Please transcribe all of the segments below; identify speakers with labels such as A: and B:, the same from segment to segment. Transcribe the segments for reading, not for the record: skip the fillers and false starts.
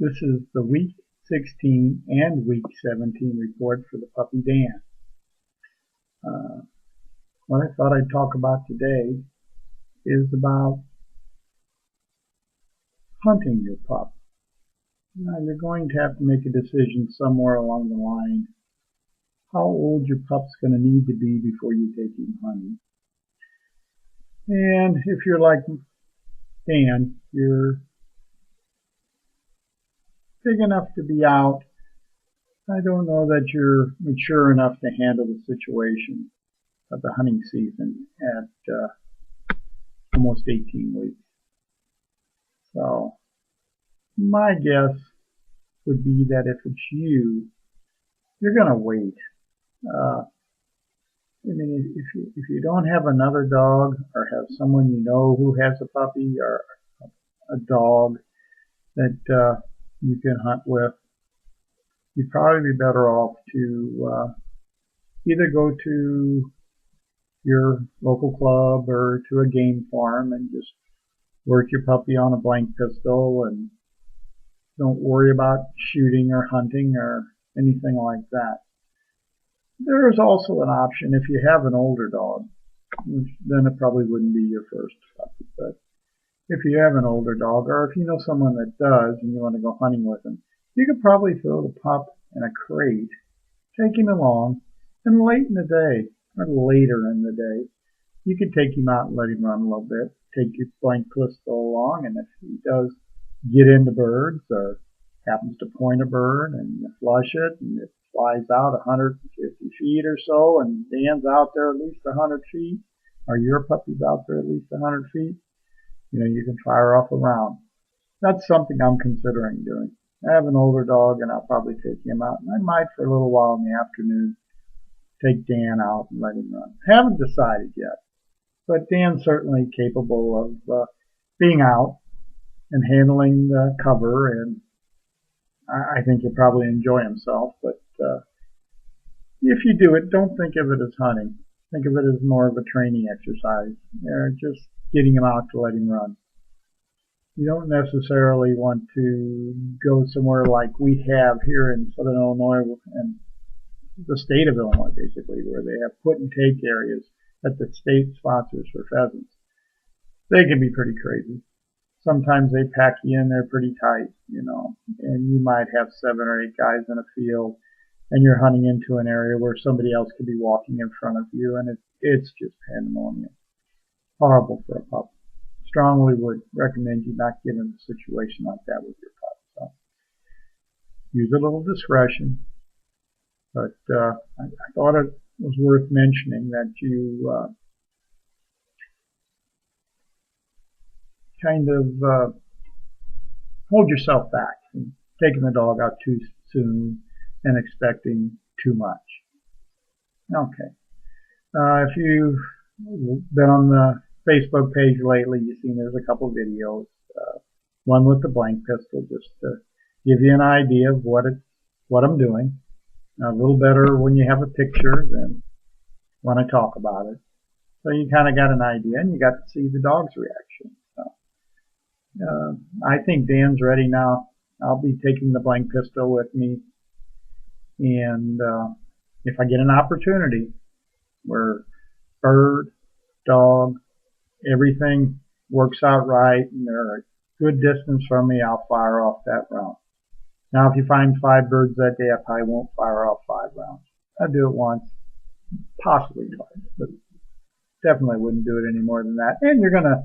A: This is the week 16 and week 17 report for the puppy Dan. What I thought I'd talk about today is about hunting your pup. Now, you're going to have to make a decision somewhere along the line how old your pup's going to need to be before you take him hunting. And if you're like Dan, you're big enough to be out. I don't know that you're mature enough to handle the situation of the hunting season at almost 18 weeks. So my guess would be that if it's you, you're going to wait. If you don't have another dog or have someone you know who has a puppy or a dog that you can hunt with, you'd probably be better off to either go to your local club or to a game farm and just work your puppy on a blank pistol and don't worry about shooting or hunting or anything like that. There is also an option if you have an older dog, then it probably wouldn't be your first puppy. But if you have an older dog or if you know someone that does and you want to go hunting with them, you could probably throw the pup in a crate, take him along, and late in the day or later in the day, you could take him out and let him run a little bit. Take your blank pistol along, and if he does get into birds or happens to point a bird and you flush it and it flies out 150 feet or so and Dan's out there at least 100 feet or your puppy's out there at least 100 feet, you can fire off a round. That's something I'm considering doing. I have an older dog and I'll probably take him out, and I might for a little while in the afternoon take Dan out and let him run. Haven't decided yet, but Dan's certainly capable of being out and handling the cover, and I think he'll probably enjoy himself. But if you do it, don't think of it as hunting. Think of it as more of a training exercise. Just getting him out to let him run. You don't necessarily want to go somewhere like we have here in Southern Illinois and the state of Illinois, basically, where they have put and take areas that the state sponsors for pheasants. They can be pretty crazy. Sometimes they pack you in there pretty tight, and you might have 7 or 8 guys in a field, and you're hunting into an area where somebody else could be walking in front of you, and it's just pandemonium. Horrible for a pup. Strongly would recommend you not get in a situation like that with your pup. So use a little discretion, but I thought it was worth mentioning that you kind of hold yourself back from taking the dog out too soon and expecting too much. Okay. If you've been on the Facebook page lately, you've seen there's a couple videos. One with the blank pistol, just to give you an idea of what I'm doing. A little better when you have a picture than when I talk about it. So you kind of got an idea, and you got to see the dog's reaction. So, I think Dan's ready now. I'll be taking the blank pistol with me, and if I get an opportunity where bird, dog, everything works out right, and they're a good distance from me, I'll fire off that round. Now, if you find 5 birds that day, I probably won't fire off 5 rounds. I'll do it once, possibly twice, but definitely wouldn't do it any more than that. And you're going to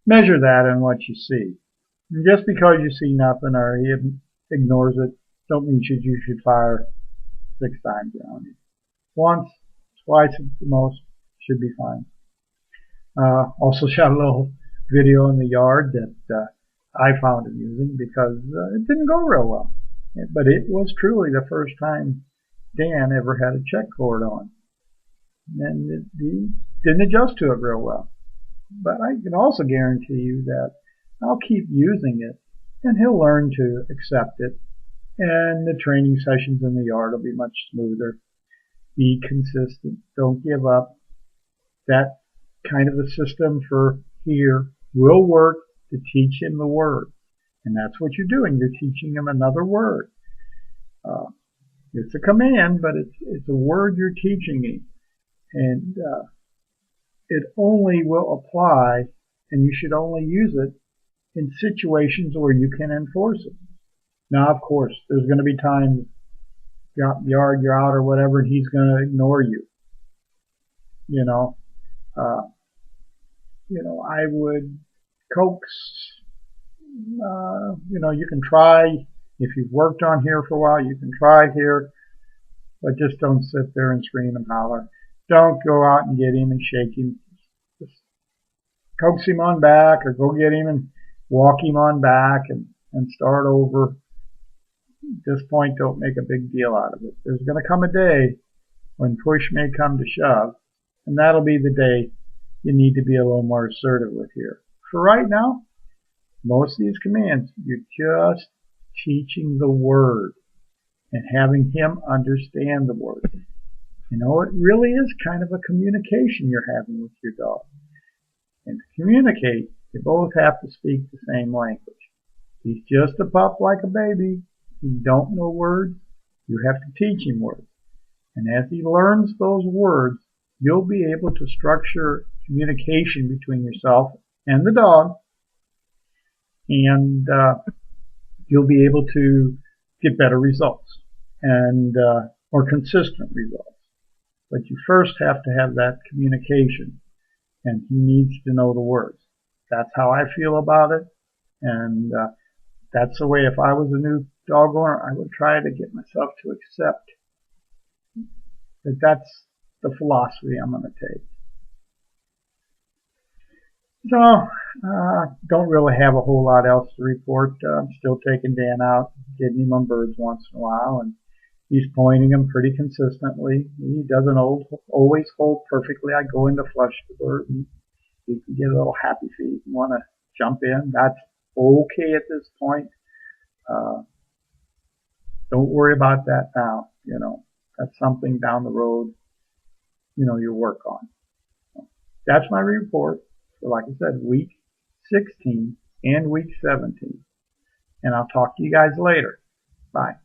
A: measure that in what you see. And just because you see nothing or he ignores it, don't mean you should fire 6 times around you. Once, twice at the most should be fine. Also shot a little video in the yard that I found amusing because it didn't go real well. But it was truly the first time Dan ever had a check cord on. And he didn't adjust to it real well. But I can also guarantee you that I'll keep using it and he'll learn to accept it. And the training sessions in the yard will be much smoother. Be consistent. Don't give up. That kind of a system for here will work to teach him the word. And that's what you're doing. You're teaching him another word. It's a command, but it's a word you're teaching him. And it only will apply, and you should only use it in situations where you can enforce it. Now, of course, there's going to be times you're out or whatever, and he's going to ignore you. I would coax. You can try. If you've worked on here for a while, you can try here, but just don't sit there and scream and holler. Don't go out and get him and shake him. Just coax him on back, or go get him and walk him on back and start over. At this point, don't make a big deal out of it. There's going to come a day when push may come to shove, and that'll be the day you need to be a little more assertive with here. For right now, most of these commands, you're just teaching the word and having him understand the word. It really is kind of a communication you're having with your dog. And to communicate, you both have to speak the same language. He's just a pup like a baby. He don't know words. You have to teach him words. And as he learns those words, you'll be able to structure communication between yourself and the dog, and you'll be able to get better results and more consistent results. But you first have to have that communication, and he needs to know the words. That's how I feel about it, and that's the way if I was a new dog owner, I would try to get myself to accept that that's the philosophy I'm going to take. So, don't really have a whole lot else to report. I'm still taking Dan out, getting him on birds once in a while, and he's pointing them pretty consistently. He doesn't always hold perfectly. I go in to flush the bird, and he can get a little happy feet and want to jump in. That's okay at this point. Don't worry about that now. That's something down the road, you'll work on. That's my report. So like I said, week 16 and week 17. And I'll talk to you guys later. Bye.